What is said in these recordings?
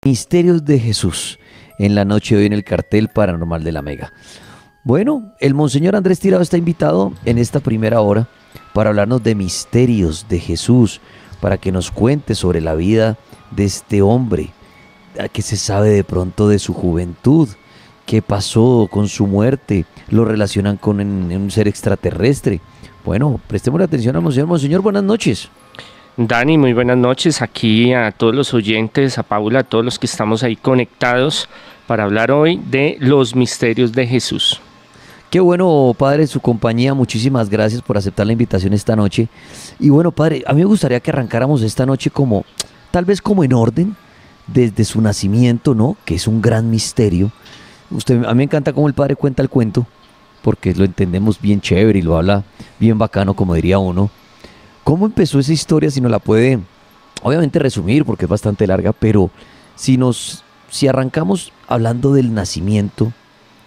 Misterios de Jesús en la noche de hoy en el cartel paranormal de la Mega. Bueno, el Monseñor Andrés Tirado está invitado en esta primera hora para hablarnos de misterios de Jesús, para que nos cuente sobre la vida de este hombre, que se sabe de pronto de su juventud, qué pasó con su muerte, lo relacionan con un ser extraterrestre. Bueno, prestemos atención al Monseñor. Monseñor, buenas noches. Dani, muy buenas noches aquí a todos los oyentes, a Paula, a todos los que estamos ahí conectados para hablar hoy de los misterios de Jesús. Qué bueno, padre, su compañía. Muchísimas gracias por aceptar la invitación esta noche. Y bueno, padre, a mí me gustaría que arrancáramos esta noche como, tal vez como en orden, desde su nacimiento, ¿no? Que es un gran misterio. A mí me encanta cómo el padre cuenta el cuento, porque lo entendemos bien chévere y lo habla bien bacano, como diría uno. ¿Cómo empezó esa historia? Si nos la puede, obviamente, resumir, porque es bastante larga, pero si arrancamos hablando del nacimiento,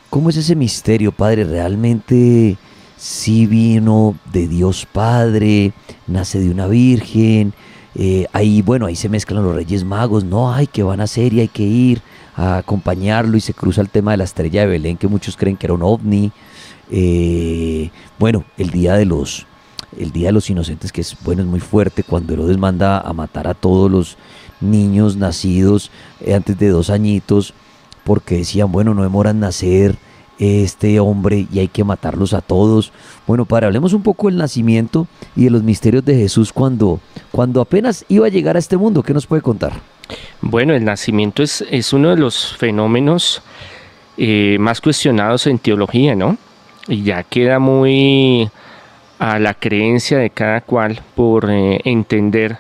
¿cómo es ese misterio, padre? ¿Realmente sí vino de Dios Padre, nace de una virgen? Ahí se mezclan los Reyes Magos, ¿no? Ay, ¿qué van a hacer? Y hay que ir a acompañarlo, y se cruza el tema de la estrella de Belén, que muchos creen que era un ovni. El Día de los Inocentes, que es muy fuerte, cuando Herodes manda a matar a todos los niños nacidos antes de 2 añitos, porque decían, bueno, no demoran nacer este hombre y hay que matarlos a todos. Bueno, padre, hablemos un poco del nacimiento y de los misterios de Jesús cuando apenas iba a llegar a este mundo. ¿Qué nos puede contar? Bueno, el nacimiento es uno de los fenómenos más cuestionados en teología, ¿no? Y ya queda muy a la creencia de cada cual por entender.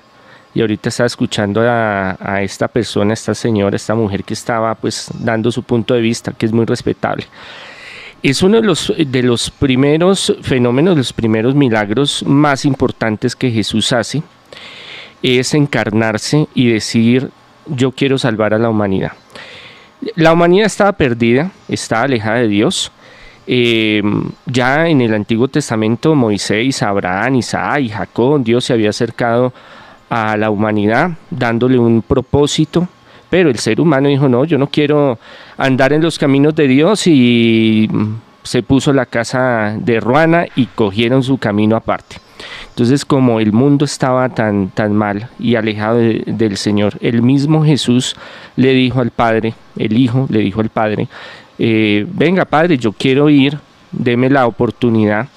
Y ahorita estaba escuchando a esta persona, esta señora, esta mujer que estaba pues dando su punto de vista, que es muy respetable. Es uno de los primeros fenómenos, los primeros milagros más importantes que Jesús hace, es encarnarse y decir, yo quiero salvar a la humanidad. La humanidad estaba perdida, estaba alejada de Dios. Ya en el Antiguo Testamento, Moisés, Abraham, Isaac y Jacob, Dios se había acercado a la humanidad dándole un propósito, pero el ser humano dijo, no, yo no quiero andar en los caminos de Dios, y se puso la casa de Ruana y cogieron su camino aparte. Entonces, como el mundo estaba tan mal y alejado del Señor, el mismo Jesús le dijo al Padre, el Hijo le dijo al Padre, venga, Padre, yo quiero ir, deme la oportunidad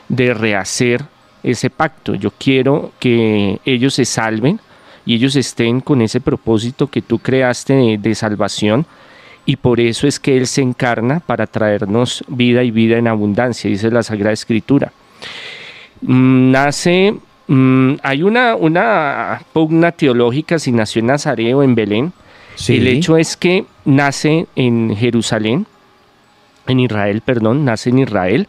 de rehacer ese pacto. Yo quiero que ellos se salven y ellos estén con ese propósito que tú creaste de salvación, y por eso es que Él se encarna para traernos vida y vida en abundancia, dice la Sagrada Escritura. Hay una pugna teológica si nació en Nazaret o en Belén. Sí. El hecho es que nace en Jerusalén, nace en Israel,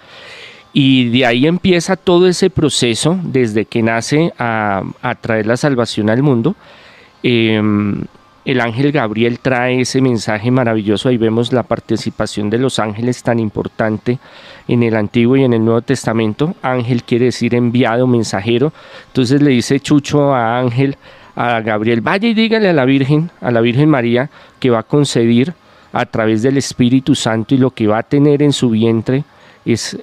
y de ahí empieza todo ese proceso desde que nace a traer la salvación al mundo. El ángel Gabriel trae ese mensaje maravilloso. Ahí vemos la participación de los ángeles tan importante en el Antiguo y en el Nuevo Testamento. Ángel quiere decir enviado, mensajero. Entonces le dice Chucho a Gabriel, vaya y dígale a la Virgen María, que va a concebir a través del Espíritu Santo, y lo que va a tener en su vientre es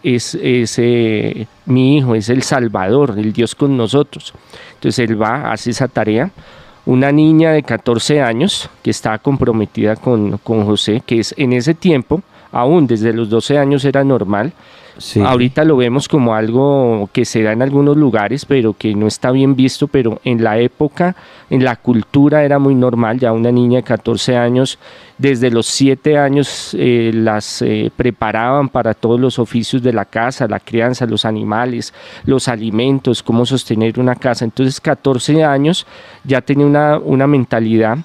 mi hijo, es el Salvador, el Dios con nosotros. Entonces él va, hace esa tarea. Una niña de 14 años que estaba comprometida con José, que es en ese tiempo, aún desde los 12 años era normal. Sí. Ahorita lo vemos como algo que se da en algunos lugares, pero que no está bien visto, pero en la época, en la cultura era muy normal. Ya una niña de 14 años, desde los 7 años las preparaban para todos los oficios de la casa, la crianza, los animales, los alimentos, cómo sostener una casa. Entonces 14 años ya tenía una mentalidad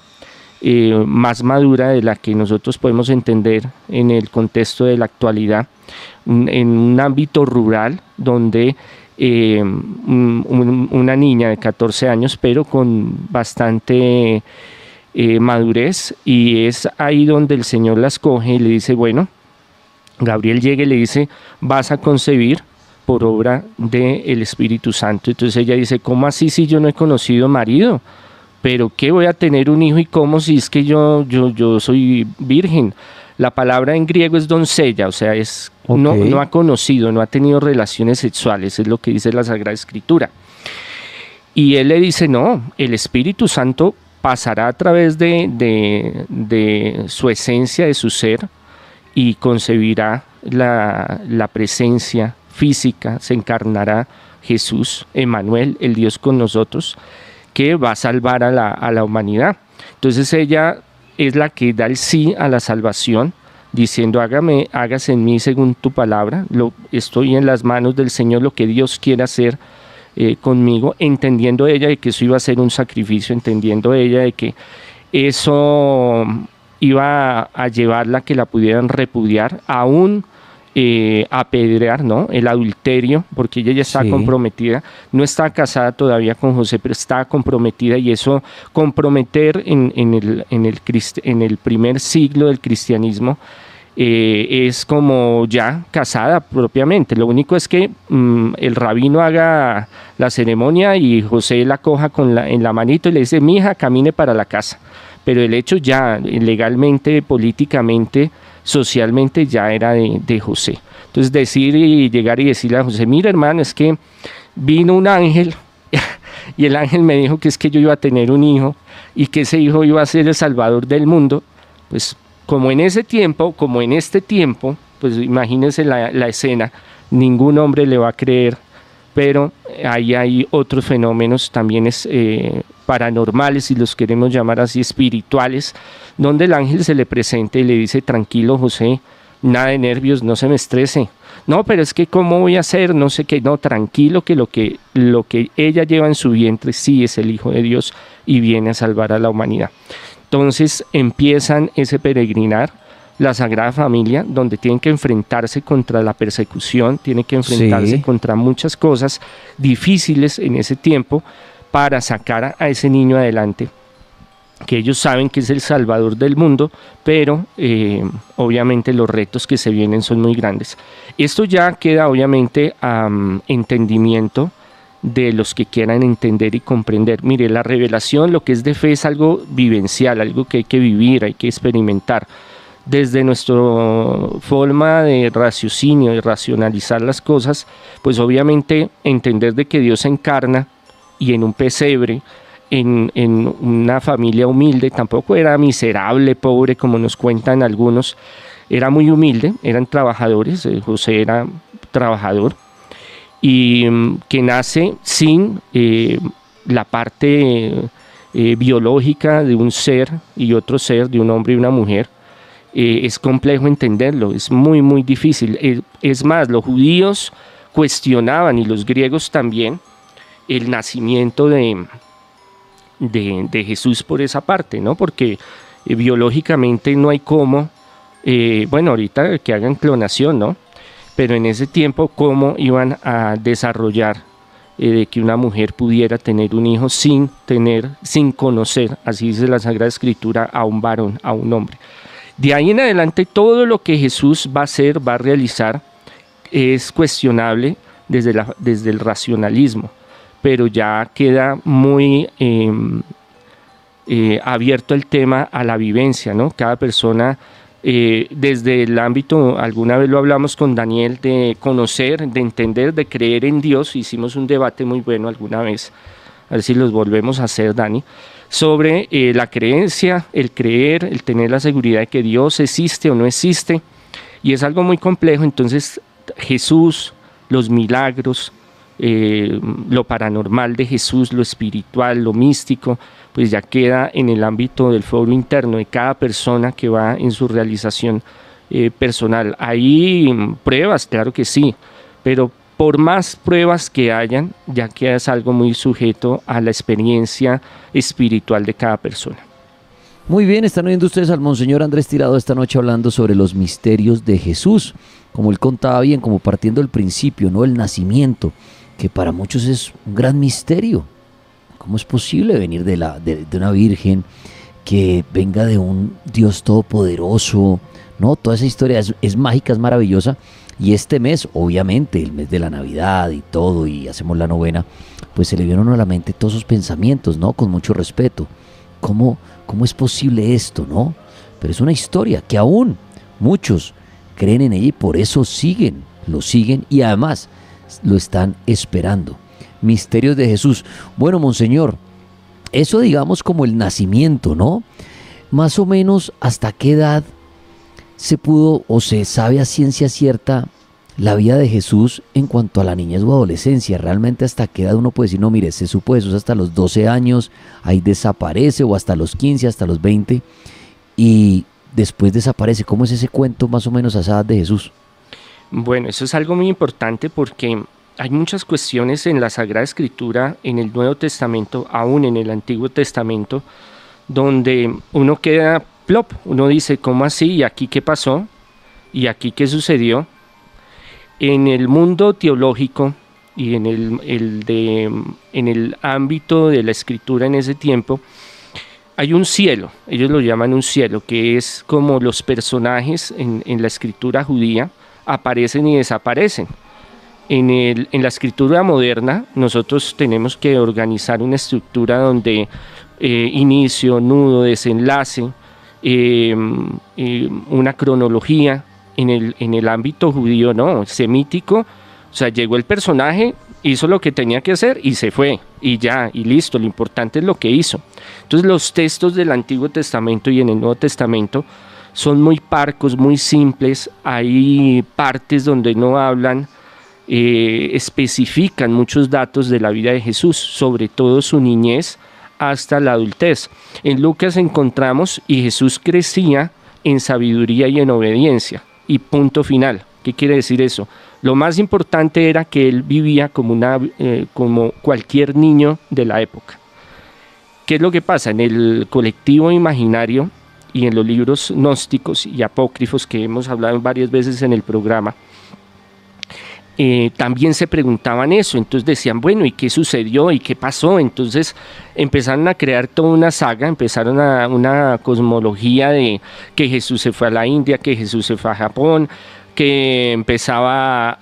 más madura de la que nosotros podemos entender en el contexto de la actualidad, en un ámbito rural donde una niña de 14 años, pero con bastante madurez, y es ahí donde el Señor la escoge y le dice, bueno, Gabriel llega y le dice, vas a concebir por obra del Espíritu Santo. Entonces ella dice, ¿cómo así si yo no he conocido marido? pero ¿qué voy a tener un hijo y cómo si es que yo soy virgen? La palabra en griego es doncella, o sea, no ha conocido, no ha tenido relaciones sexuales, es lo que dice la Sagrada Escritura. Y él le dice, no, el Espíritu Santo pasará a través de su esencia, de su ser, y concebirá la presencia física, se encarnará Jesús, Emmanuel, el Dios con nosotros, que va a salvar a la humanidad. Entonces ella es la que da el sí a la salvación, diciendo, hágase en mí según tu palabra, estoy en las manos del Señor, lo que Dios quiere hacer conmigo, entendiendo ella de que eso iba a ser un sacrificio, entendiendo ella de que eso iba a llevarla a que la pudieran repudiar, aún apedrear, ¿no? El adulterio, porque ella ya estaba comprometida, no estaba casada todavía con José, pero estaba comprometida, y eso, comprometer en el primer siglo del cristianismo, es como ya casada propiamente. Lo único es que el rabino haga la ceremonia y José la coja en la manito y le dice, mija, camine para la casa. Pero el hecho ya legalmente, políticamente, socialmente ya era de José. Entonces llegar y decirle a José, mira hermano, es que vino un ángel y el ángel me dijo que es que yo iba a tener un hijo y que ese hijo iba a ser el salvador del mundo. Pues como en ese tiempo, como en este tiempo, pues imagínense la escena, ningún hombre le va a creer, pero ahí hay otros fenómenos también paranormales, si los queremos llamar así, espirituales, donde el ángel se le presenta y le dice, tranquilo José, nada de nervios, no se me estrese. No, pero es que ¿cómo voy a hacer? No sé qué, no, tranquilo, que lo que ella lleva en su vientre sí es el Hijo de Dios y viene a salvar a la humanidad. Entonces empiezan ese peregrinar, la Sagrada Familia, donde tienen que enfrentarse contra la persecución, tienen que enfrentarse contra muchas cosas difíciles en ese tiempo para sacar a ese niño adelante, que ellos saben que es el Salvador del mundo, pero obviamente los retos que se vienen son muy grandes. Esto ya queda obviamente a entendimiento de los que quieran entender y comprender. Mire, la revelación, lo que es de fe, es algo vivencial, algo que hay que vivir, hay que experimentar. Desde nuestra forma de raciocinio, de racionalizar las cosas, pues obviamente entender de que Dios se encarna y en un pesebre, en una familia humilde, tampoco era miserable, pobre, como nos cuentan algunos, era muy humilde, eran trabajadores, José era trabajador, y que nace sin la parte biológica de un ser y otro ser, de un hombre y una mujer. Es complejo entenderlo, es muy muy difícil. Es más, los judíos cuestionaban, y los griegos también, el nacimiento de Jesús por esa parte, ¿no? Porque biológicamente no hay cómo, bueno, ahorita que hagan clonación, ¿no? Pero en ese tiempo, ¿cómo iban a desarrollar de que una mujer pudiera tener un hijo sin conocer, así dice la Sagrada Escritura, a un varón, a un hombre? De ahí en adelante, todo lo que Jesús va a hacer, va a realizar, es cuestionable desde el racionalismo, pero ya queda muy abierto el tema a la vivencia, ¿no? Cada persona, desde el ámbito, alguna vez lo hablamos con Daniel, de conocer, de entender, de creer en Dios. Hicimos un debate muy bueno alguna vez, a ver si los volvemos a hacer, Dani, sobre la creencia, el creer, el tener la seguridad de que Dios existe o no existe, y es algo muy complejo. Entonces Jesús, los milagros, lo paranormal de Jesús, lo espiritual, lo místico, pues ya queda en el ámbito del foro interno de cada persona que va en su realización personal. Hay pruebas, claro que sí, pero por más pruebas que hayan, ya queda es algo muy sujeto a la experiencia espiritual de cada persona. Muy bien, están oyendo ustedes al Monseñor Andrés Tirado esta noche hablando sobre los misterios de Jesús, como él contaba bien, como partiendo del principio, ¿no? El nacimiento, que para muchos es un gran misterio. ¿Cómo es posible venir de una virgen, que venga de un Dios todopoderoso? ¿No? Toda esa historia es mágica, es maravillosa. Y este mes, obviamente, el mes de la Navidad y todo, y hacemos la novena, pues se le vieron a la mente todos esos pensamientos, ¿no? Con mucho respeto. ¿cómo es posible esto, no? Pero es una historia que aún muchos creen en ella y por eso lo siguen y además lo están esperando. Misterios de Jesús. Bueno, monseñor, eso digamos como el nacimiento, ¿no? Más o menos, ¿hasta qué edad se pudo o se sabe a ciencia cierta la vida de Jesús en cuanto a la niñez o adolescencia? ¿Realmente hasta qué edad uno puede decir, no, mire, se supo Jesús hasta los 12 años, ahí desaparece, o hasta los 15, hasta los 20, y después desaparece? ¿Cómo es ese cuento más o menos a esa edad de Jesús? Bueno, eso es algo muy importante porque hay muchas cuestiones en la Sagrada Escritura, en el Nuevo Testamento, aún en el Antiguo Testamento, donde uno queda plop, uno dice, ¿cómo así? ¿Y aquí qué pasó? ¿Y aquí qué sucedió? En el mundo teológico y en el ámbito de la Escritura en ese tiempo, hay un cielo, ellos lo llaman un cielo, que es como los personajes en la Escritura judía aparecen y desaparecen. En la Escritura moderna, nosotros tenemos que organizar una estructura donde inicio, nudo, desenlace, una cronología. En el ámbito judío, no, semítico, o sea, llegó el personaje, hizo lo que tenía que hacer y se fue, y ya, y listo, lo importante es lo que hizo. Entonces los textos del Antiguo Testamento y en el Nuevo Testamento son muy parcos, muy simples, hay partes donde no hablan, especifican muchos datos de la vida de Jesús, sobre todo su niñez hasta la adultez. En Lucas encontramos, y Jesús crecía en sabiduría y en obediencia, y punto final. ¿Qué quiere decir eso? Lo más importante era que él vivía como cualquier niño de la época. ¿Qué es lo que pasa? En el colectivo imaginario y en los libros gnósticos y apócrifos que hemos hablado varias veces en el programa, también se preguntaban eso. Entonces decían, bueno, ¿y qué sucedió? ¿Y qué pasó? Entonces empezaron a crear toda una saga, empezaron una cosmología de que Jesús se fue a la India, que Jesús se fue a Japón, que empezaba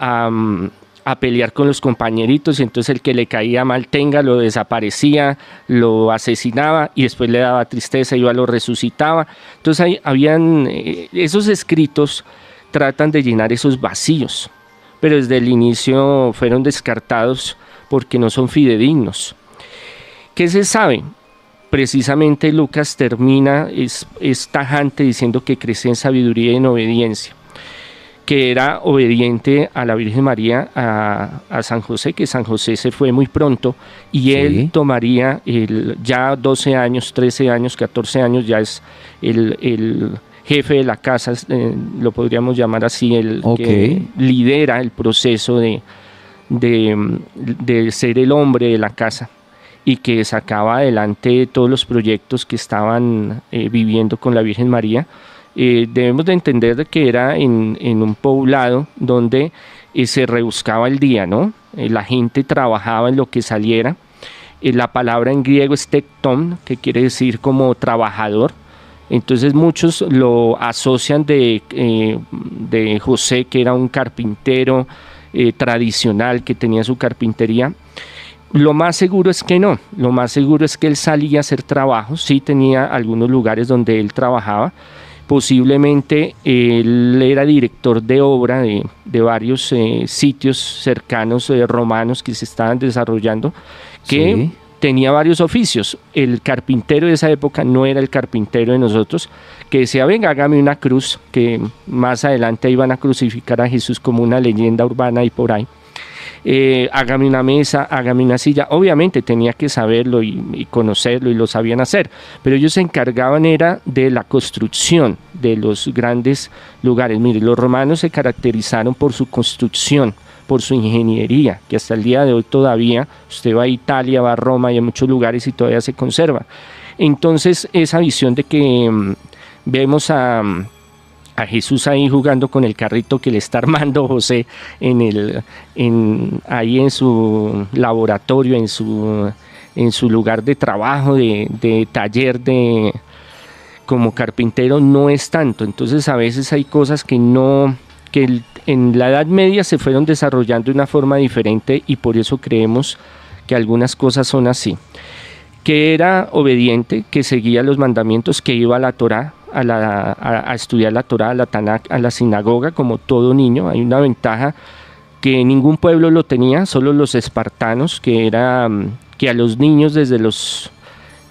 a pelear con los compañeritos, y entonces el que le caía mal tenga lo desaparecía, lo asesinaba y después le daba tristeza, iba, lo resucitaba. Entonces habían esos escritos tratan de llenar esos vacíos, pero desde el inicio fueron descartados porque no son fidedignos. ¿Qué se sabe? Precisamente Lucas termina, es tajante diciendo que creció en sabiduría y en obediencia, que era obediente a la Virgen María, a San José, que San José se fue muy pronto, y sí, él tomaría ya 12 años, 13 años, 14 años, ya es el jefe de la casa, lo podríamos llamar así, el que lidera el proceso de ser el hombre de la casa y que sacaba adelante todos los proyectos que estaban viviendo con la Virgen María. Debemos de entender que era en un poblado donde se rebuscaba el día, ¿no? La gente trabajaba en lo que saliera. La palabra en griego es tekton, que quiere decir como trabajador. Entonces muchos lo asocian de José, que era un carpintero tradicional, que tenía su carpintería. Lo más seguro es que no, lo más seguro es que él salía a hacer trabajos, sí tenía algunos lugares donde él trabajaba, posiblemente él era director de obra de varios sitios cercanos romanos que se estaban desarrollando, que sí, tenía varios oficios. El carpintero de esa época no era el carpintero de nosotros, que decía, venga, hágame una cruz, que más adelante iban a crucificar a Jesús como una leyenda urbana y por ahí. Hágame una mesa, hágame una silla. Obviamente tenía que saberlo y conocerlo, y lo sabían hacer, pero ellos se encargaban era de la construcción de los grandes lugares. Mire, los romanos se caracterizaron por su construcción, por su ingeniería, que hasta el día de hoy todavía, usted va a Italia, va a Roma y a muchos lugares y todavía se conserva. Entonces esa visión de que vemos a Jesús ahí jugando con el carrito que le está armando José ahí en su laboratorio, en su lugar de trabajo, de taller como carpintero, no es tanto. Entonces a veces hay cosas que en la Edad Media se fueron desarrollando de una forma diferente, y por eso creemos que algunas cosas son así. que era obediente, que seguía los mandamientos, que iba a la Torá, a estudiar la Torá, a la Tanakh, a la sinagoga, como todo niño. Hay una ventaja que ningún pueblo lo tenía, solo los espartanos, que era que a los niños desde los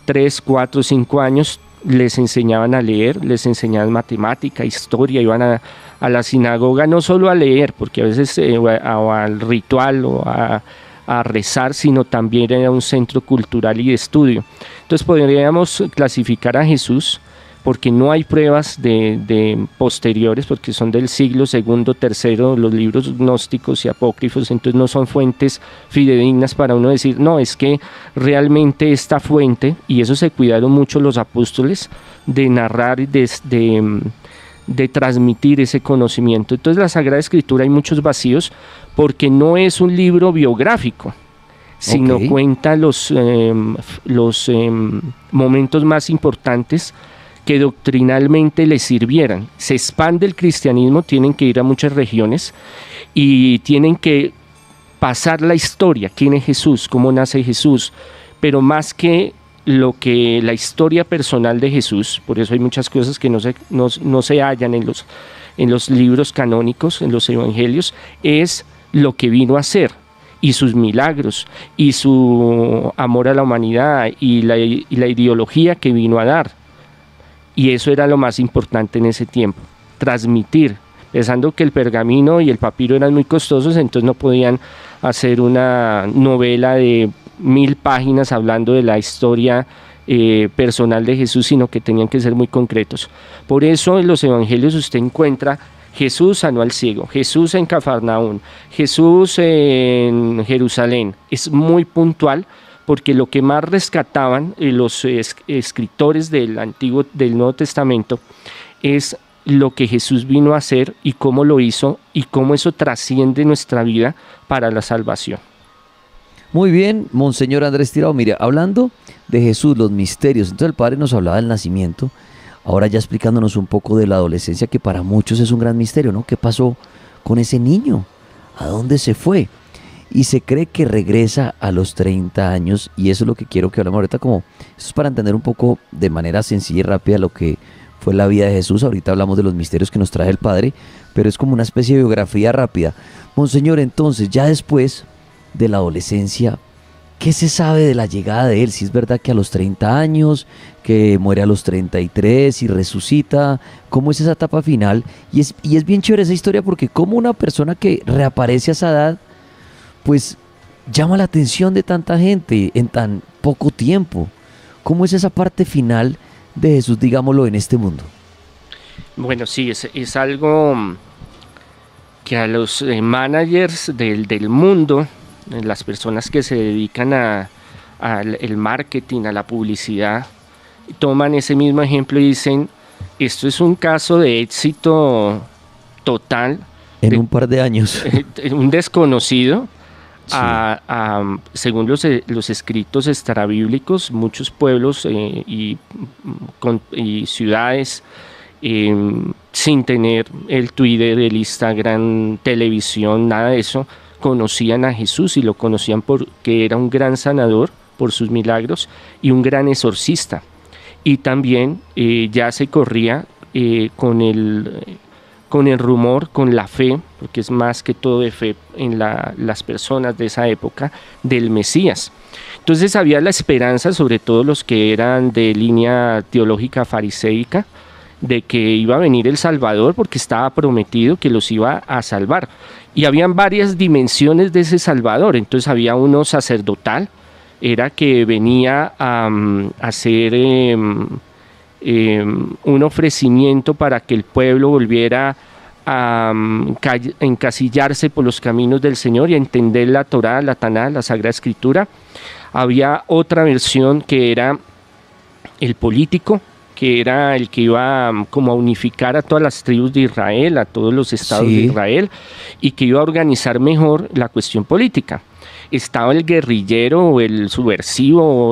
3, 4, 5 años les enseñaban a leer, les enseñaban matemática, historia, iban a la sinagoga no solo a leer, porque a veces al ritual o a rezar, sino también era un centro cultural y de estudio. Entonces podríamos clasificar a Jesús, porque no hay pruebas de posteriores, porque son del siglo segundo, tercero, los libros gnósticos y apócrifos, entonces no son fuentes fidedignas para uno decir, no, es que realmente esta fuente, y eso se cuidaron mucho los apóstoles, de narrar y de transmitir ese conocimiento. Entonces la Sagrada Escritura hay muchos vacíos, porque no es un libro biográfico, sino cuenta los momentos más importantes que doctrinalmente les sirvieran. Se expande el cristianismo, tienen que ir a muchas regiones y tienen que pasar la historia, quién es Jesús, cómo nace Jesús, pero más que la historia personal de Jesús, por eso hay muchas cosas que no se hallan en los libros canónicos, en los evangelios, es lo que vino a hacer, y sus milagros, y su amor a la humanidad, y la ideología que vino a dar. Y eso era lo más importante en ese tiempo, transmitir, pensando que el pergamino y el papiro eran muy costosos, entonces no podían hacer una novela de 1000 páginas hablando de la historia personal de Jesús, sino que tenían que ser muy concretos. Por eso en los evangelios usted encuentra Jesús sanó al ciego, Jesús en Cafarnaún, Jesús en Jerusalén. Es muy puntual, porque lo que más rescataban los escritores del Nuevo Testamento es lo que Jesús vino a hacer y cómo lo hizo y cómo eso trasciende nuestra vida para la salvación. Muy bien, Monseñor Andrés Tirado. Mire, hablando de Jesús, los misterios, entonces el Padre nos hablaba del nacimiento, ahora ya explicándonos un poco de la adolescencia, que para muchos es un gran misterio, ¿no? ¿Qué pasó con ese niño? ¿A dónde se fue? Y se cree que regresa a los 30 años, y eso es lo que quiero que hablemos ahorita, como eso es para entender un poco de manera sencilla y rápida lo que fue la vida de Jesús. Ahorita hablamos de los misterios que nos trae el Padre, pero es como una especie de biografía rápida. Monseñor, entonces, ya después de la adolescencia, ¿qué se sabe de la llegada de él? Si es verdad que a los 30 años, que muere a los 33 y resucita, ¿cómo es esa etapa final? Y es bien chévere esa historia, porque como una persona que reaparece a esa edad, pues llama la atención de tanta gente en tan poco tiempo. ¿Cómo es esa parte final de Jesús, digámoslo, en este mundo? Bueno, sí, es algo que a los managers del mundo, las personas que se dedican al marketing, a la publicidad, toman ese mismo ejemplo y dicen, esto es un caso de éxito total. En un par de años. Un desconocido. Sí. Según los escritos extrabíblicos, muchos pueblos y ciudades sin tener el Twitter, el Instagram, televisión, nada de eso, conocían a Jesús y lo conocían porque era un gran sanador por sus milagros y un gran exorcista. Y también ya se corría con el rumor, con la fe, porque es más que todo de fe en las personas de esa época, del Mesías. Entonces había la esperanza, sobre todo los que eran de línea teológica fariseica, de que iba a venir el Salvador, porque estaba prometido que los iba a salvar. Y habían varias dimensiones de ese Salvador. Entonces había uno sacerdotal, era que venía a hacer un ofrecimiento para que el pueblo volviera a encasillarse por los caminos del Señor y a entender la Torá, la Taná, la Sagrada Escritura. Había otra versión que era el político, que era el que iba como a unificar a todas las tribus de Israel, a todos los estados de Israel, y que iba a organizar mejor la cuestión política. Estaba el guerrillero o el subversivo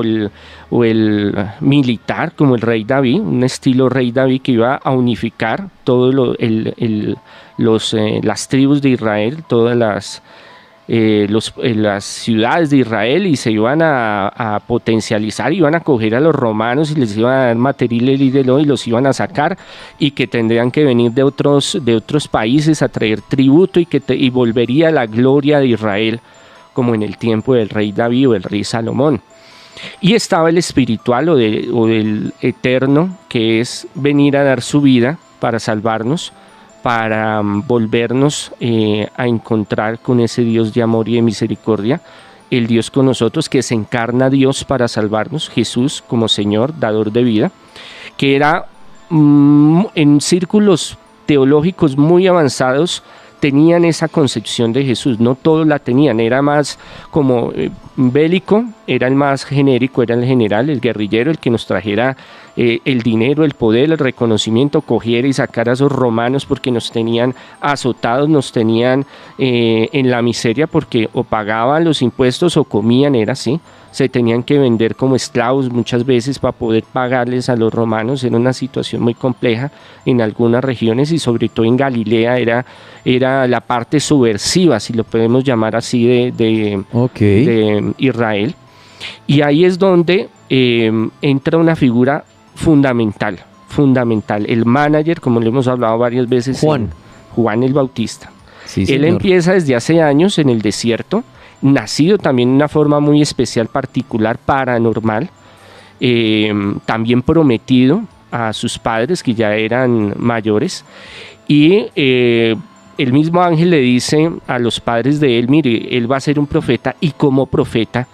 o el militar, como el rey David, un estilo rey David, que iba a unificar todas las tribus de Israel, todas las ciudades de Israel y se iban a potencializar, iban a coger a los romanos y les iban a dar material y los iban a sacar, y que tendrían que venir de otros países a traer tributo, y volvería la gloria de Israel como en el tiempo del rey David o el rey Salomón. Y estaba el espiritual o del eterno, que es venir a dar su vida para salvarnos, para volvernos a encontrar con ese Dios de amor y de misericordia, el Dios con nosotros, que se encarna Dios para salvarnos, Jesús como Señor, dador de vida, que era en círculos teológicos muy avanzados, tenían esa concepción de Jesús. No todos la tenían, era más como bélico, era el más genérico, era el general, el guerrillero, el que nos trajera el dinero, el poder, el reconocimiento, cogiera y sacara a esos romanos porque nos tenían azotados, nos tenían en la miseria, porque o pagaban los impuestos o comían, era así. Se tenían que vender como esclavos muchas veces para poder pagarles a los romanos. Era una situación muy compleja en algunas regiones, y sobre todo en Galilea era la parte subversiva, si lo podemos llamar así, de Israel. Y ahí es donde entra una figura fundamental, el manager, como le hemos hablado varias veces, Juan el Bautista. Sí, él empieza desde hace años en el desierto, nacido también de una forma muy especial, particular, paranormal, también prometido a sus padres, que ya eran mayores, y el mismo ángel le dice a los padres de él: mire, él va a ser un profeta, y como profeta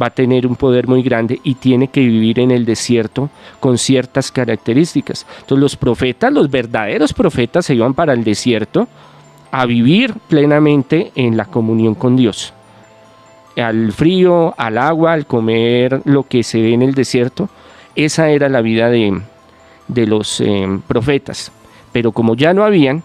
va a tener un poder muy grande, y tiene que vivir en el desierto con ciertas características. Entonces los profetas, los verdaderos profetas, se iban para el desierto a vivir plenamente en la comunión con Dios, al frío, al agua, al comer lo que se ve en el desierto. Esa era la vida de los profetas. Pero como ya no habían,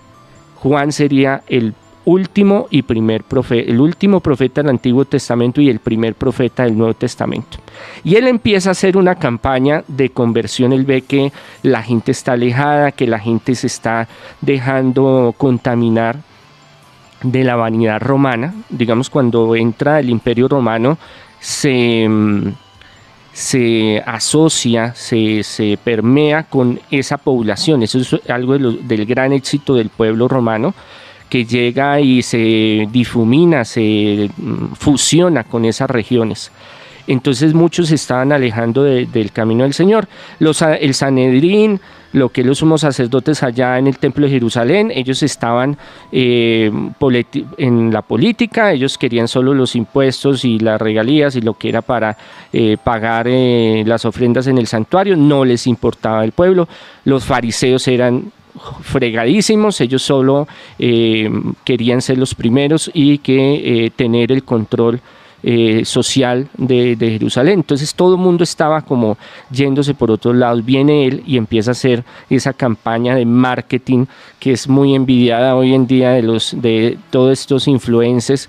Juan sería el último y primer profeta, el último profeta del Antiguo Testamento y el primer profeta del Nuevo Testamento. Y él empieza a hacer una campaña de conversión. Él ve que la gente está alejada, que la gente se está dejando contaminar de la vanidad romana. Digamos, cuando entra el Imperio Romano, se asocia, se permea con esa población. Eso es algo del gran éxito del pueblo romano, que llega y se difumina, se fusiona con esas regiones. Entonces muchos se estaban alejando del camino del Señor. El Sanedrín, lo que los sumos sacerdotes allá en el Templo de Jerusalén, ellos estaban en la política. Ellos querían solo los impuestos y las regalías y lo que era para pagar las ofrendas en el santuario. No les importaba el pueblo. Los fariseos eran fregadísimos, ellos solo querían ser los primeros y tener el control social de Jerusalén. Entonces todo el mundo estaba como yéndose por otros lados. Viene él y empieza a hacer esa campaña de marketing que es muy envidiada hoy en día de todos estos influencers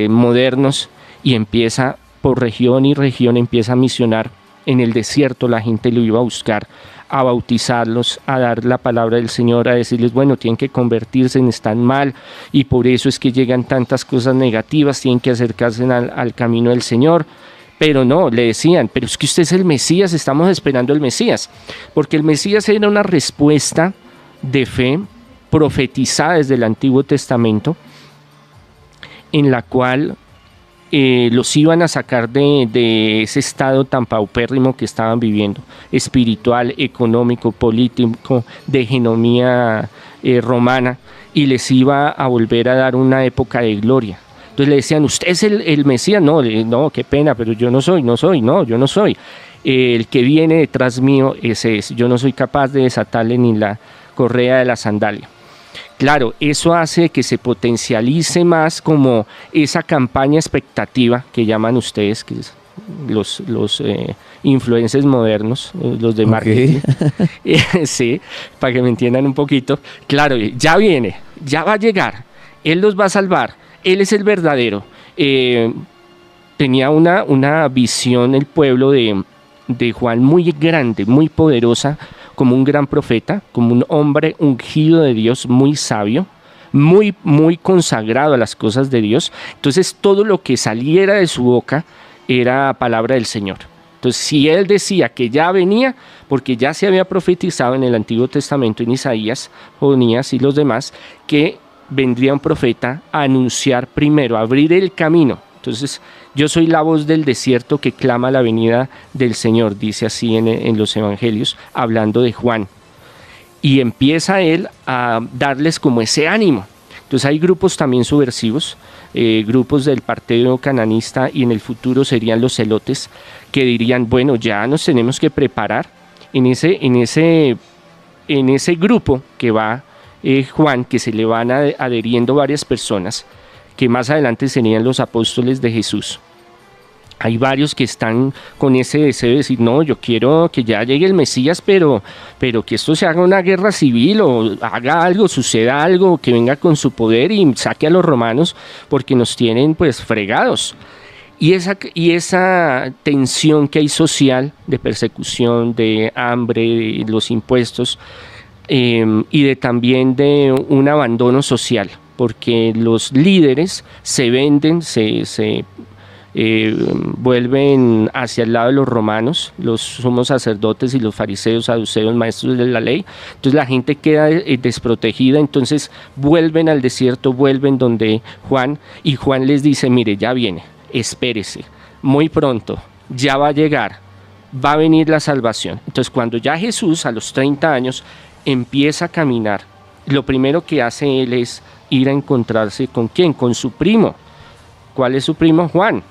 modernos, y empieza por región y región, empieza a misionar. En el desierto la gente lo iba a buscar, a bautizarlos, a dar la palabra del Señor, a decirles, bueno, tienen que convertirse, están mal, y por eso es que llegan tantas cosas negativas, tienen que acercarse al camino del Señor. Pero no, le decían, pero es que usted es el Mesías, estamos esperando el Mesías, porque el Mesías era una respuesta de fe profetizada desde el Antiguo Testamento, en la cual los iban a sacar de ese estado tan paupérrimo que estaban viviendo, espiritual, económico, político, de hegemonía romana, y les iba a volver a dar una época de gloria. Entonces le decían, ¿usted es el Mesías? No, qué pena, pero yo no soy. El que viene detrás mío, ese es. Yo no soy capaz de desatarle ni la correa de la sandalia. Claro, eso hace que se potencialice más como esa campaña expectativa que llaman ustedes, que es los influencers modernos, los de marketing. Okay. Sí, para que me entiendan un poquito. Claro, ya viene, ya va a llegar, Él los va a salvar, Él es el verdadero. Tenía una visión el pueblo de Juan muy grande, muy poderosa, como un gran profeta, como un hombre ungido de Dios, muy sabio, muy, muy consagrado a las cosas de Dios. Entonces todo lo que saliera de su boca era palabra del Señor. Entonces, si él decía que ya venía, porque ya se había profetizado en el Antiguo Testamento, en Isaías, Jonías y los demás, que vendría un profeta a anunciar primero, a abrir el camino. Entonces, yo soy la voz del desierto que clama la venida del Señor, dice así en los evangelios, hablando de Juan. Y empieza él a darles como ese ánimo. Entonces hay grupos también subversivos, grupos del partido cananista, y en el futuro serían los celotes, que dirían, bueno, ya nos tenemos que preparar. En ese grupo que va Juan, que se le van adheriendo varias personas, que más adelante serían los apóstoles de Jesús. Hay varios que están con ese deseo de decir, no, yo quiero que ya llegue el Mesías, pero que esto se haga una guerra civil, o haga algo, suceda algo, que venga con su poder y saque a los romanos, porque nos tienen pues fregados. Y esa tensión que hay social, de persecución, de hambre, de los impuestos, y también de un abandono social, porque los líderes se venden, vuelven hacia el lado de los romanos, los sumos sacerdotes y los fariseos, saduceos, maestros de la ley. Entonces la gente queda desprotegida, entonces vuelven al desierto, vuelven donde Juan, y Juan les dice, mire, ya viene, espérese, muy pronto, ya va a llegar, va a venir la salvación. Entonces cuando ya Jesús a los 30 años empieza a caminar, lo primero que hace él es ir a encontrarse ¿con quién? Con su primo. ¿Cuál es su primo? Juan.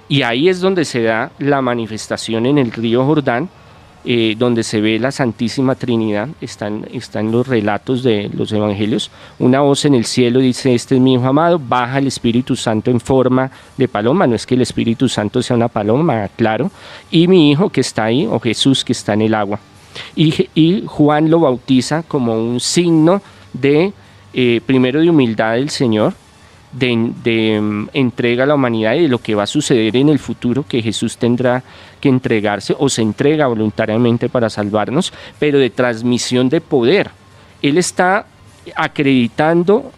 Y ahí es donde se da la manifestación en el río Jordán, donde se ve la Santísima Trinidad. Están los relatos de los evangelios. Una voz en el cielo dice, este es mi Hijo amado, baja el Espíritu Santo en forma de paloma. No es que el Espíritu Santo sea una paloma, claro. Y mi Hijo que está ahí, o Jesús que está en el agua. Y Juan lo bautiza como un signo de, primero de humildad del Señor, de entrega a la humanidad y de lo que va a suceder en el futuro, que Jesús tendrá que entregarse o se entrega voluntariamente para salvarnos, pero de transmisión de poder. Él está acreditando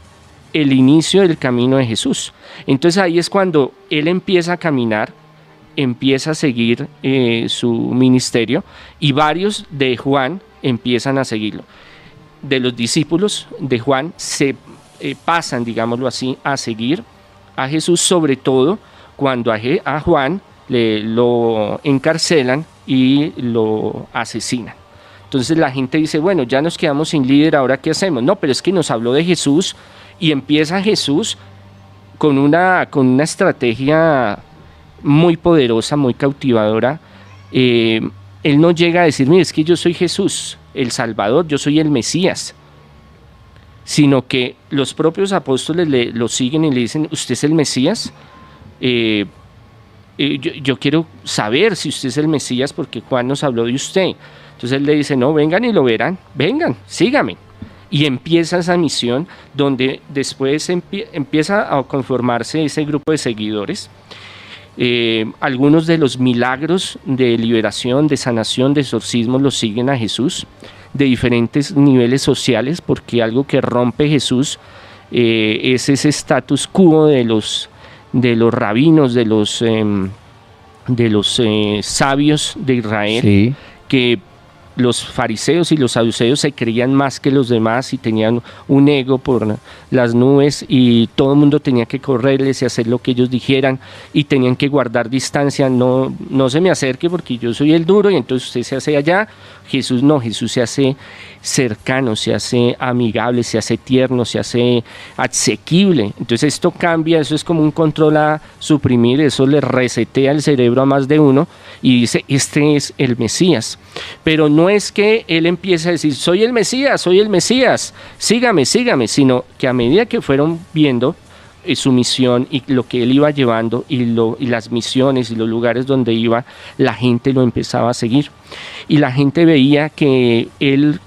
el inicio del camino de Jesús. Entonces ahí es cuando él empieza a caminar, empieza a seguir su ministerio, y varios de Juan empiezan a seguirlo. De los discípulos de Juan se pasan, digámoslo así, a seguir a Jesús, sobre todo cuando a Juan lo encarcelan y lo asesinan. Entonces la gente dice, bueno, ya nos quedamos sin líder, ¿ahora qué hacemos? No, pero es que nos habló de Jesús, y empieza Jesús con una estrategia muy poderosa, muy cautivadora. Él no llega a decir, mire, es que yo soy Jesús, el Salvador, yo soy el Mesías, sino que los propios apóstoles lo siguen y le dicen, ¿usted es el Mesías? Yo quiero saber si usted es el Mesías, porque Juan nos habló de usted. Entonces él le dice, no, vengan y lo verán, vengan, síganme. Y empieza esa misión, donde después empieza a conformarse ese grupo de seguidores. Algunos de los milagros de liberación, de sanación, de exorcismo los siguen a Jesús, de diferentes niveles sociales, porque algo que rompe Jesús es ese status quo de los rabinos, de los sabios de Israel, sí, que los fariseos y los saduceos se creían más que los demás y tenían un ego por las nubes, y todo el mundo tenía que correrles y hacer lo que ellos dijeran, y tenían que guardar distancia, no se me acerque porque yo soy el duro y entonces usted se hace allá. Jesús no, Jesús se hace cercano, se hace amigable, se hace tierno, se hace asequible. Entonces esto cambia, eso es como un control a suprimir, eso le resetea el cerebro a más de uno y dice, este es el Mesías. Pero no es que él empiece a decir, soy el Mesías, sígame, sino que a medida que fueron viendo su misión y lo que él iba llevando y las misiones y los lugares donde iba, la gente lo empezaba a seguir, y la gente veía que él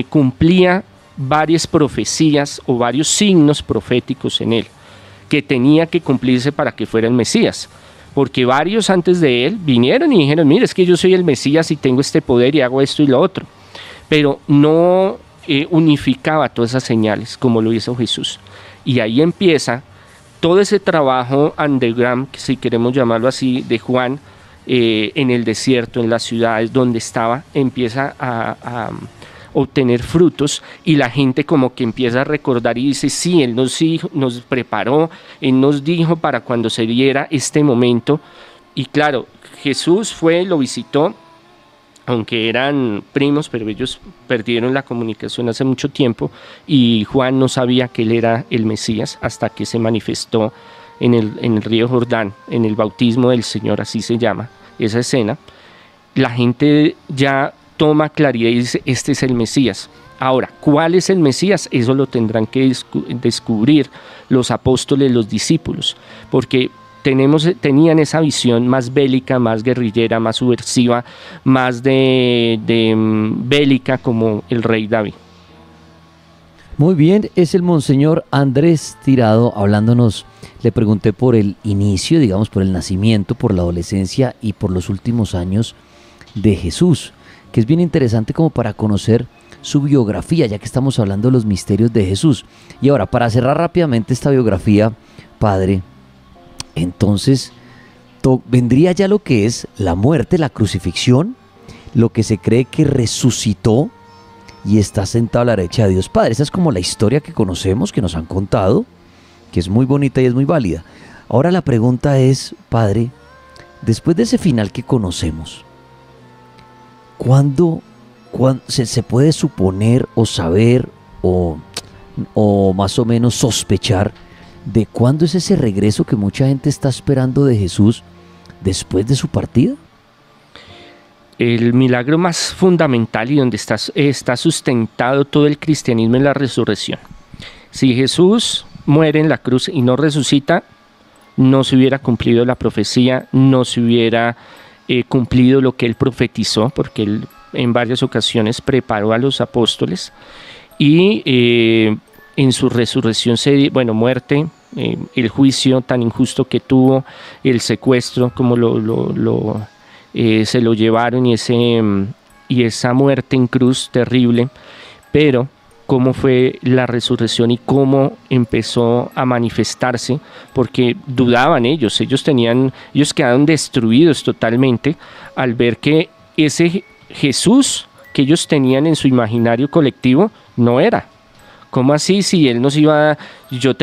cumplía varias profecías o varios signos proféticos en él, que tenía que cumplirse para que fuera el Mesías, porque varios antes de él vinieron y dijeron, mire, es que yo soy el Mesías y tengo este poder y hago esto y lo otro, pero no unificaba todas esas señales como lo hizo Jesús. Y ahí empieza todo ese trabajo underground, si queremos llamarlo así, de Juan, en el desierto, en las ciudades donde estaba, empieza a obtener frutos, y la gente como que empieza a recordar y dice, sí, Él nos preparó, Él nos dijo para cuando se diera este momento. Y claro, Jesús fue, lo visitó, aunque eran primos, pero ellos perdieron la comunicación hace mucho tiempo, y Juan no sabía que Él era el Mesías hasta que se manifestó en el río Jordán, en el bautismo del Señor, así se llama esa escena. La gente ya toma claridad y dice, este es el Mesías. Ahora, ¿cuál es el Mesías? Eso lo tendrán que descubrir los apóstoles, los discípulos, porque tenían esa visión más bélica, más guerrillera, más subversiva, más bélica, como el rey David. Muy bien, es el Monseñor Andrés Tirado hablándonos. Le pregunté por el inicio, digamos, por el nacimiento, por la adolescencia y por los últimos años de Jesús, que es bien interesante como para conocer su biografía, ya que estamos hablando de los misterios de Jesús. Y ahora, para cerrar rápidamente esta biografía, Padre, entonces vendría ya lo que es la muerte, la crucifixión, lo que se cree que resucitó y está sentado a la derecha de Dios Padre. Esa es como la historia que conocemos, que nos han contado, que es muy bonita y es muy válida. Ahora la pregunta es, Padre, después de ese final que conocemos, ¿cuándo se puede suponer o saber o más o menos sospechar de cuándo es ese regreso que mucha gente está esperando de Jesús después de su partida? El milagro más fundamental y donde está sustentado todo el cristianismo es la resurrección. Si Jesús muere en la cruz y no resucita, no se hubiera cumplido la profecía, no se hubiera cumplido lo que Él profetizó, porque Él en varias ocasiones preparó a los apóstoles, y en su resurrección, muerte, el juicio tan injusto que tuvo, el secuestro, como se lo llevaron, y esa muerte en cruz terrible, pero cómo fue la resurrección y cómo empezó a manifestarse, porque dudaban ellos quedaron destruidos totalmente al ver que ese Jesús que ellos tenían en su imaginario colectivo no era. ¿Cómo así? Si Él nos iba a... Yo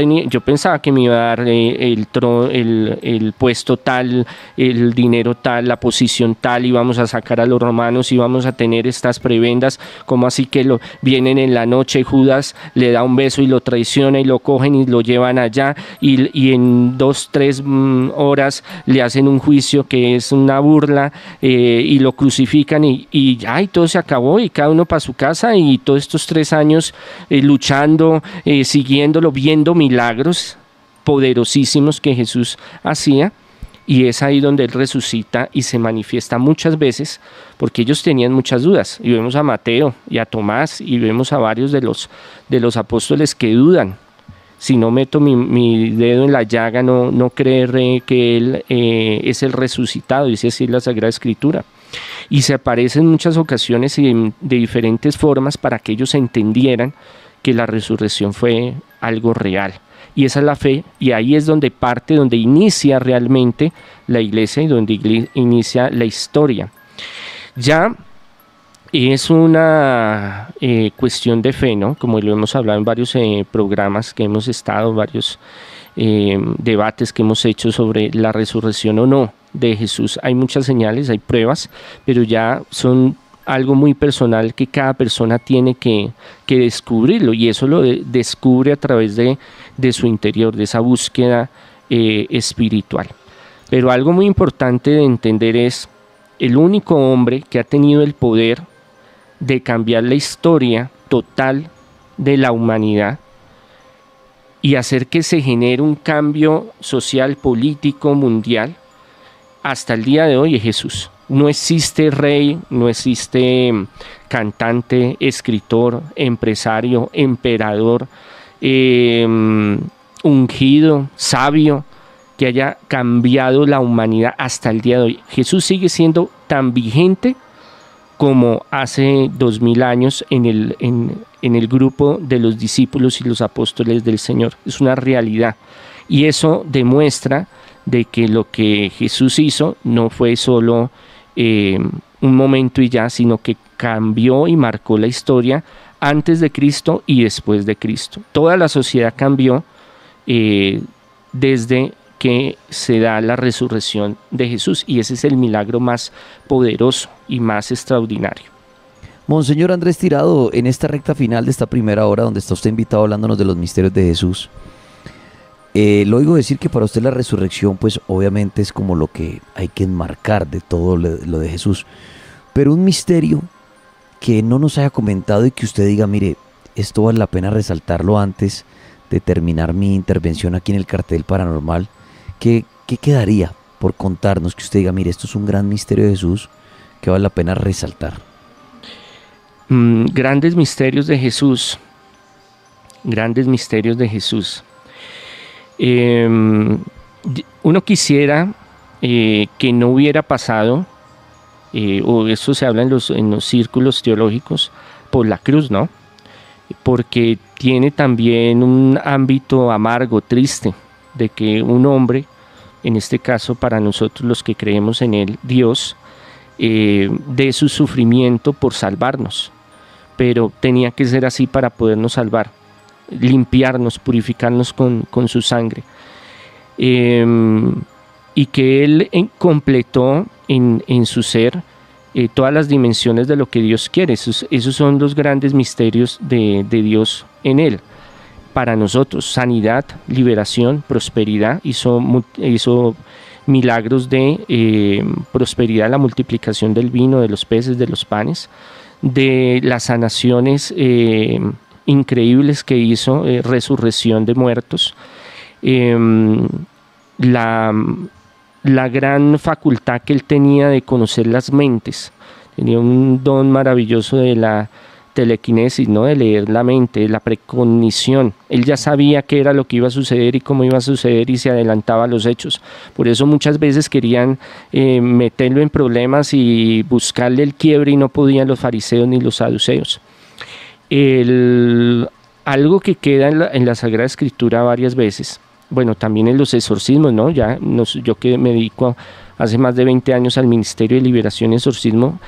pensaba que me iba a dar el puesto tal, el dinero tal, la posición tal, íbamos a sacar a los romanos, íbamos a tener estas prebendas. ¿Cómo así que vienen en la noche, Judas le da un beso y lo traiciona y lo cogen y lo llevan allá, y en 2-3 horas le hacen un juicio que es una burla, y lo crucifican y ya, y todo se acabó y cada uno para su casa, y todos estos 3 años luchando, siguiéndolo, viendo milagros poderosísimos que Jesús hacía, y es ahí donde Él resucita y se manifiesta muchas veces, porque ellos tenían muchas dudas, y vemos a Mateo y a Tomás y vemos a varios de los apóstoles que dudan. Si no meto mi dedo en la llaga, no creeré que Él es el resucitado, dice así la Sagrada Escritura. Y se aparece en muchas ocasiones y de diferentes formas para que ellos entendieran que la resurrección fue algo real. Y esa es la fe, y ahí es donde inicia realmente la iglesia y donde inicia la historia. Ya es una cuestión de fe, ¿no? Como lo hemos hablado en varios programas que hemos estado, varios debates que hemos hecho sobre la resurrección o no de Jesús. Hay muchas señales, hay pruebas, pero ya son algo muy personal que cada persona tiene que descubrirlo, y eso lo descubre a través de su interior, de esa búsqueda espiritual. Pero algo muy importante de entender es el único hombre que ha tenido el poder de cambiar la historia total de la humanidad y hacer que se genere un cambio social, político, mundial, hasta el día de hoy es Jesús. No existe rey, no existe cantante, escritor, empresario, emperador, ungido, sabio, que haya cambiado la humanidad hasta el día de hoy. Jesús sigue siendo tan vigente como hace 2000 años en en el grupo de los discípulos y los apóstoles del Señor. Es una realidad. Y eso demuestra de que lo que Jesús hizo no fue solo un momento y ya, sino que cambió y marcó la historia antes de Cristo y después de Cristo. Toda la sociedad cambió desde que se da la resurrección de Jesús, y ese es el milagro más poderoso y más extraordinario. Monseñor Andrés Tirado, en esta recta final de esta primera hora donde está usted invitado hablándonos de los misterios de Jesús, lo oigo decir que para usted la resurrección pues obviamente es como lo que hay que enmarcar de todo lo de Jesús, pero un misterio que no nos haya comentado y que usted diga, mire, esto vale la pena resaltarlo antes de terminar mi intervención aquí en el Cartel Paranormal. ¿Qué quedaría por contarnos que usted diga, mire, esto es un gran misterio de Jesús que vale la pena resaltar? Grandes misterios de Jesús. Grandes misterios de Jesús. Uno quisiera que no hubiera pasado, o eso se habla en los círculos teológicos, por la cruz, ¿no? Porque tiene también un ámbito amargo, triste, de que un hombre, en este caso para nosotros los que creemos en él, Dios, dé su sufrimiento por salvarnos, pero tenía que ser así para podernos salvar, limpiarnos, purificarnos con su sangre, y que él completó en su ser todas las dimensiones de lo que Dios quiere. Esos son los grandes misterios de Dios en él. Para nosotros, sanidad, liberación, prosperidad, hizo milagros de prosperidad, la multiplicación del vino, de los peces, de los panes, de las sanaciones increíbles que hizo, resurrección de muertos, la gran facultad que él tenía de conocer las mentes. Tenía un don maravilloso de la telequinesis, ¿no? De leer la mente, la precognición. Él ya sabía qué era lo que iba a suceder y cómo iba a suceder y se adelantaba a los hechos. Por eso muchas veces querían meterlo en problemas y buscarle el quiebre y no podían los fariseos ni los saduceos. Algo que queda en la Sagrada Escritura varias veces, bueno, también en los exorcismos, ¿no? Yo que me dedico hace más de 20 años al Ministerio de Liberación y Exorcismo,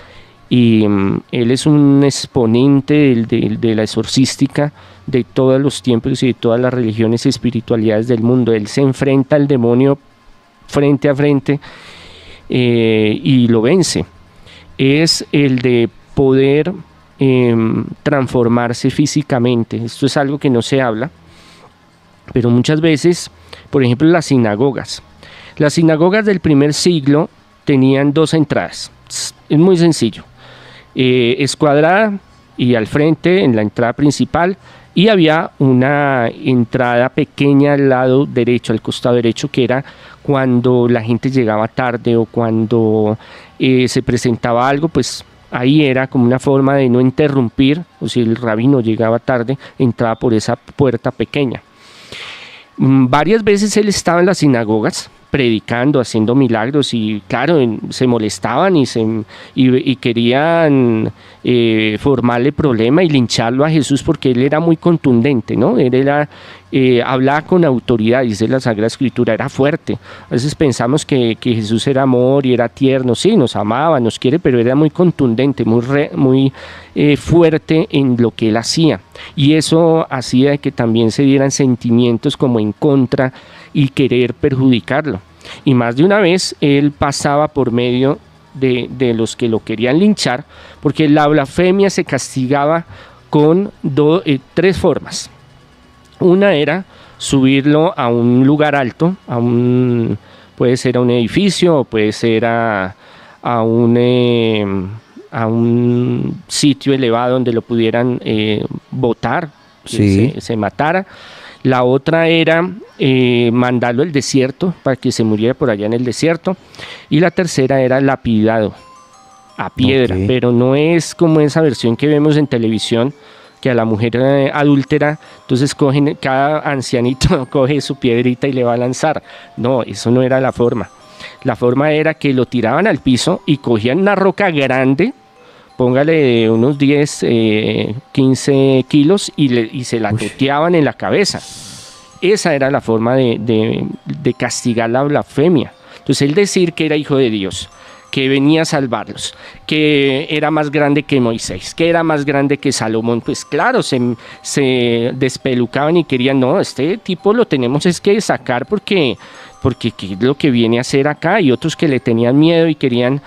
y él es un exponente de la exorcística de todos los tiempos y de todas las religiones y espiritualidades del mundo. Él se enfrenta al demonio frente a frente y lo vence. Es el de poder transformarse físicamente. Esto es algo que no se habla, pero muchas veces, por ejemplo, las sinagogas del primer siglo tenían dos entradas. Es muy sencillo. Es cuadrada y al frente, en la entrada principal, y había una entrada pequeña al lado derecho, al costado derecho, que era cuando la gente llegaba tarde o cuando se presentaba algo, pues ahí era como una forma de no interrumpir, o si el rabino llegaba tarde, entraba por esa puerta pequeña. Varias veces él estaba en las sinagogas predicando, haciendo milagros, y claro, se molestaban y querían formarle problema y lincharlo a Jesús, porque él era muy contundente, ¿no? Hablaba con autoridad, dice la Sagrada Escritura, era fuerte. A veces pensamos que Jesús era amor y era tierno, sí, nos amaba, nos quiere, pero era muy contundente, muy fuerte en lo que él hacía, y eso hacía que también se dieran sentimientos como en contra y querer perjudicarlo. Y más de una vez él pasaba por medio de los que lo querían linchar, porque la blasfemia se castigaba con tres formas. Una era subirlo a un lugar alto, puede ser a un edificio o puede ser a un sitio elevado donde lo pudieran botar, sí, se matara. La otra era mandarlo al desierto para que se muriera por allá en el desierto. Y la tercera era lapidado a piedra, okay. Pero no es como esa versión que vemos en televisión, que a la mujer adúltera, entonces cada ancianito coge su piedrita y le va a lanzar. No, eso no era la forma. La forma era que lo tiraban al piso y cogían una roca grande, póngale unos 10, 15 kilos y se la toteaban en la cabeza. Esa era la forma de castigar la blasfemia. Entonces él decir que era hijo de Dios, que venía a salvarlos, que era más grande que Moisés, que era más grande que Salomón, pues claro, se despelucaban y querían, no, este tipo lo tenemos es que sacar porque ¿qué es lo que viene a hacer acá? Y otros que le tenían miedo y querían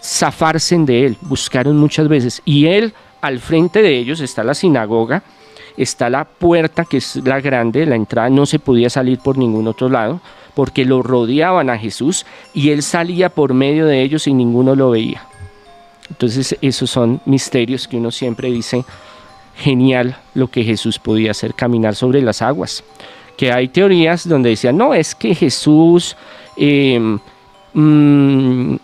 zafarse de él, buscaron muchas veces, y él al frente de ellos está la sinagoga, está la puerta que es la grande, la entrada, no se podía salir por ningún otro lado, porque lo rodeaban a Jesús y él salía por medio de ellos y ninguno lo veía. Entonces esos son misterios que uno siempre dice, genial lo que Jesús podía hacer, caminar sobre las aguas. Que hay teorías donde decían, no, es que Jesús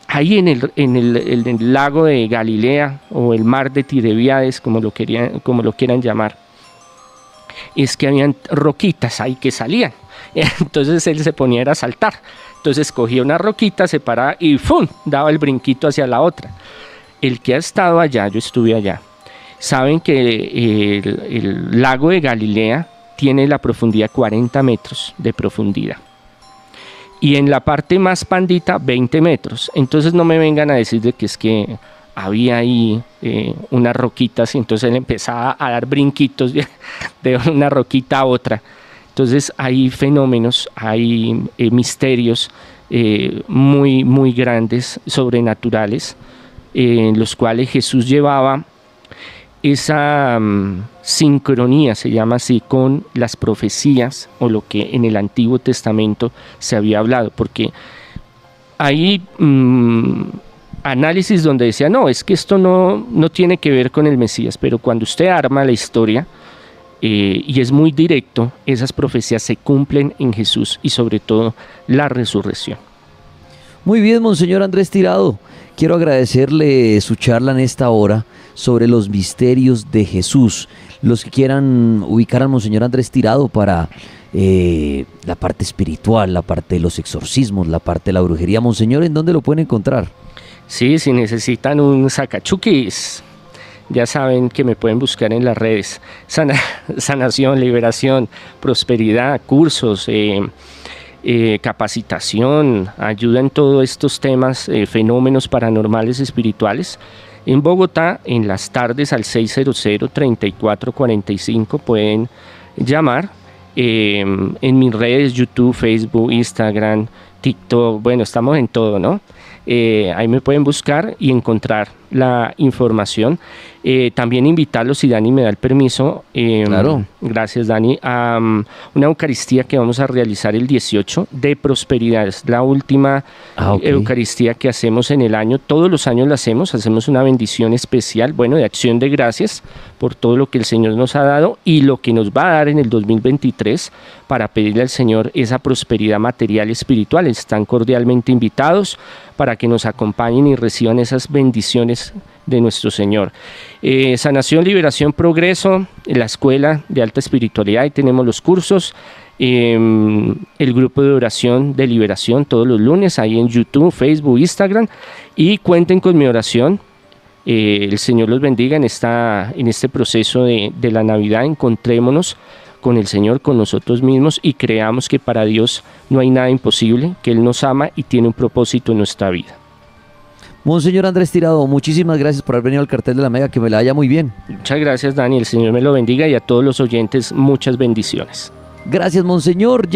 ahí en el lago de Galilea o el mar de Tiberíades, como lo quieran llamar, es que habían roquitas ahí que salían. Entonces él se ponía a saltar. Entonces cogía una roquita, se paraba y ¡fum!, daba el brinquito hacia la otra. El que ha estado allá, yo estuve allá, saben que el lago de Galilea tiene la profundidad 40 metros de profundidad. Y en la parte más pandita, 20 metros. Entonces no me vengan a decir de que es que había ahí unas roquitas y entonces él empezaba a dar brinquitos de una roquita a otra. Entonces hay fenómenos, hay misterios muy, muy grandes, sobrenaturales, en los cuales Jesús llevaba esa sincronía, se llama así, con las profecías o lo que en el Antiguo Testamento se había hablado, porque hay análisis donde decía, no, es que esto no tiene que ver con el Mesías, pero cuando usted arma la historia, y es muy directo, esas profecías se cumplen en Jesús y sobre todo la resurrección. Muy bien, Monseñor Andrés Tirado, quiero agradecerle su charla en esta hora sobre los misterios de Jesús. Los que quieran ubicar al Monseñor Andrés Tirado para la parte espiritual, la parte de los exorcismos, la parte de la brujería, Monseñor, ¿en dónde lo pueden encontrar? Sí, si necesitan un sacachuquis, ya saben que me pueden buscar en las redes. Sanación, liberación, prosperidad, cursos, capacitación, ayuda en todos estos temas, fenómenos paranormales espirituales. En Bogotá, en las tardes al 600-3445 pueden llamar. En mis redes, YouTube, Facebook, Instagram, TikTok, bueno, estamos en todo, ¿no? Ahí me pueden buscar y encontrar la información. También invitarlos, si Dani me da el permiso, claro. Gracias, Dani, a una Eucaristía que vamos a realizar el 18 de prosperidad. Es la última Eucaristía que hacemos en el año. Todos los años la hacemos una bendición especial, bueno, de acción de gracias por todo lo que el Señor nos ha dado y lo que nos va a dar en el 2023 para pedirle al Señor esa prosperidad material y espiritual. Están cordialmente invitados para que nos acompañen y reciban esas bendiciones de nuestro Señor. Sanación, liberación, progreso, en la escuela de alta espiritualidad, ahí tenemos los cursos, el grupo de oración de liberación todos los lunes, ahí en YouTube, Facebook, Instagram, y cuenten con mi oración. El Señor los bendiga en este proceso de la Navidad. Encontrémonos con el Señor, con nosotros mismos, y creamos que para Dios no hay nada imposible, que Él nos ama y tiene un propósito en nuestra vida. Monseñor Andrés Tirado, muchísimas gracias por haber venido al Cartel de la Mega, que me la haya muy bien. Muchas gracias, Dani, el Señor me lo bendiga, y a todos los oyentes muchas bendiciones. Gracias, Monseñor.